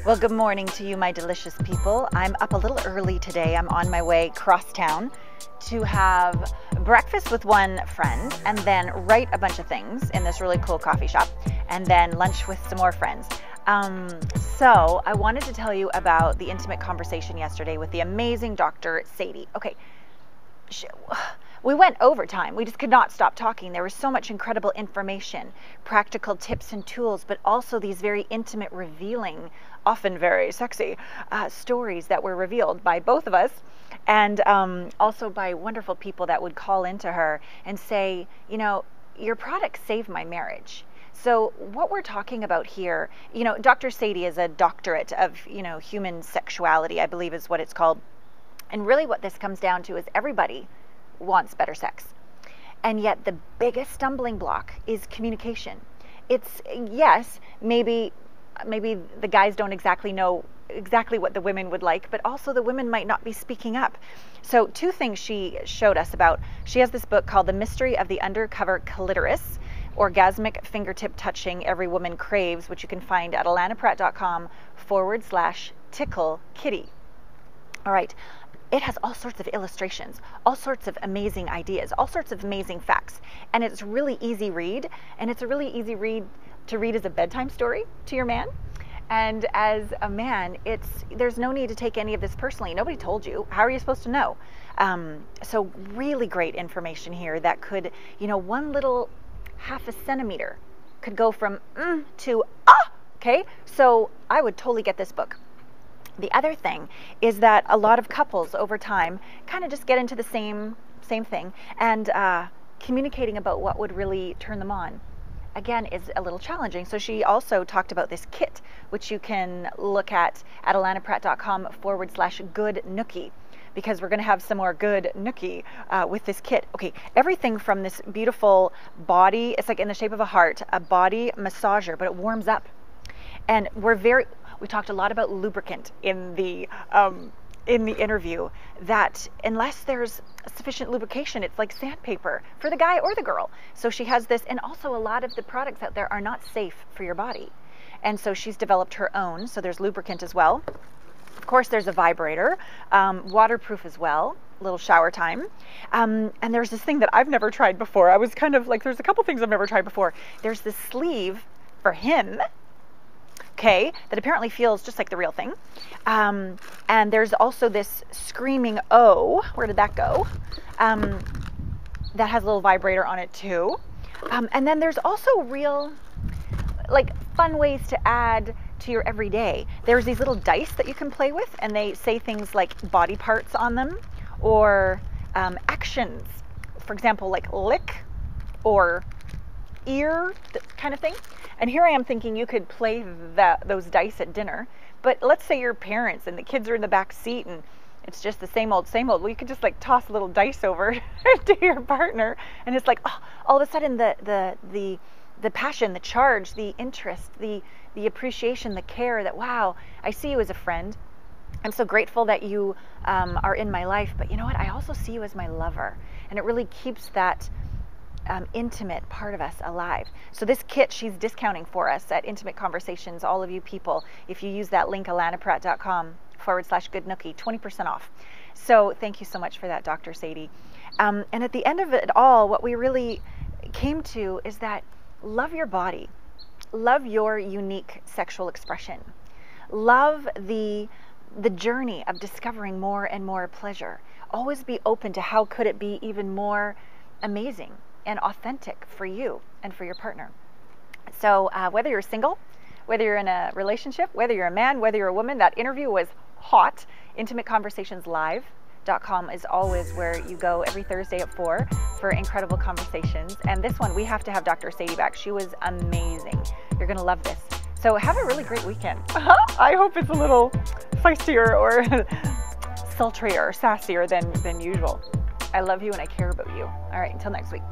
Well, good morning to you, my delicious people. I'm up a little early today. I'm on my way cross town to have breakfast with one friend and then write a bunch of things in this really cool coffee shop and then lunch with some more friends. So I wanted to tell you about the intimate conversation yesterday with the amazing Dr. Sadie. Okay, we went overtime. We just could not stop talking. There was so much incredible information, practical tips and tools, but also these very intimate, revealing, often very sexy stories that were revealed by both of us, and also by wonderful people that would call into her and say, you know, your product saved my marriage. So what we're talking about here, you know, Dr. Sadie is a doctorate of, you know, human sexuality, I believe is what it's called. And really what this comes down to is everybody wants better sex. And yet the biggest stumbling block is communication. It's, yes, maybe the guys don't exactly know exactly what the women would like, but also the women might not be speaking up. So two things she showed us about. She has this book called The Mystery of the Undercover Clitoris, Orgasmic Fingertip Touching Every Woman Craves, which you can find at allanapratt.com/tickle kitty. All right. It has all sorts of illustrations, all sorts of amazing ideas, all sorts of amazing facts. And it's really easy read. And it's a really easy read to read as a bedtime story to your man. And as a man, there's no need to take any of this personally. Nobody told you. How are you supposed to know? So really great information here that could, you know, one little half a centimeter could go from to ah. Okay, so I would totally get this book. The other thing is that a lot of couples over time kind of just get into the same thing, and communicating about what would really turn them on, again, is a little challenging. So she also talked about this kit, which you can look at allanapratt.com/good Nookie, because we're going to have some more good Nookie with this kit. Okay, everything from this beautiful body, it's like in the shape of a heart, a body massager, but it warms up. And we talked a lot about lubricant in the interview, that unless there's sufficient lubrication, it's like sandpaper for the guy or the girl. So she has this, and also a lot of the products out there are not safe for your body. And so she's developed her own. So there's lubricant as well. Of course, there's a vibrator, waterproof as well, little shower time. And there's this thing that I've never tried before. I was kind of like, there's a couple things I've never tried before. There's this sleeve for him, okay, that apparently feels just like the real thing. And there's also this screaming O, where did that go? That has a little vibrator on it too. And then there's also real, like, fun ways to add to your everyday. There's these little dice that you can play with, and they say things like body parts on them, or actions. For example, like lick or ear, kind of thing. And here I am thinking you could play those dice at dinner, but let's say you're parents and the kids are in the back seat and it's just the same old, same old. Well, you could just like toss a little dice over to your partner, and it's like, oh, all of a sudden the passion, the charge, the interest, the appreciation, the care that, wow, I see you as a friend. I'm so grateful that you are in my life, but you know what? I also see you as my lover, and it really keeps that intimate part of us alive. So this kit she's discounting for us at Intimate Conversations, all of you people, if you use that link, allanapratt.com/good Nookie, 20% off. So thank you so much for that, Dr. Sadie. And at the end of it all, what we really came to is that love your body, love your unique sexual expression, love the journey of discovering more and more pleasure. Always be open to how could it be even more amazing and authentic for you and for your partner. So whether you're single, whether you're in a relationship, whether you're a man, whether you're a woman, that interview was hot. IntimateConversationsLive.com is always where you go every Thursday at 4 for incredible conversations. And this one, we have to have Dr. Sadie back. She was amazing. You're going to love this. So have a really great weekend. I hope it's a little feistier or sultrier or sassier than usual. I love you and I care about you. All right, until next week.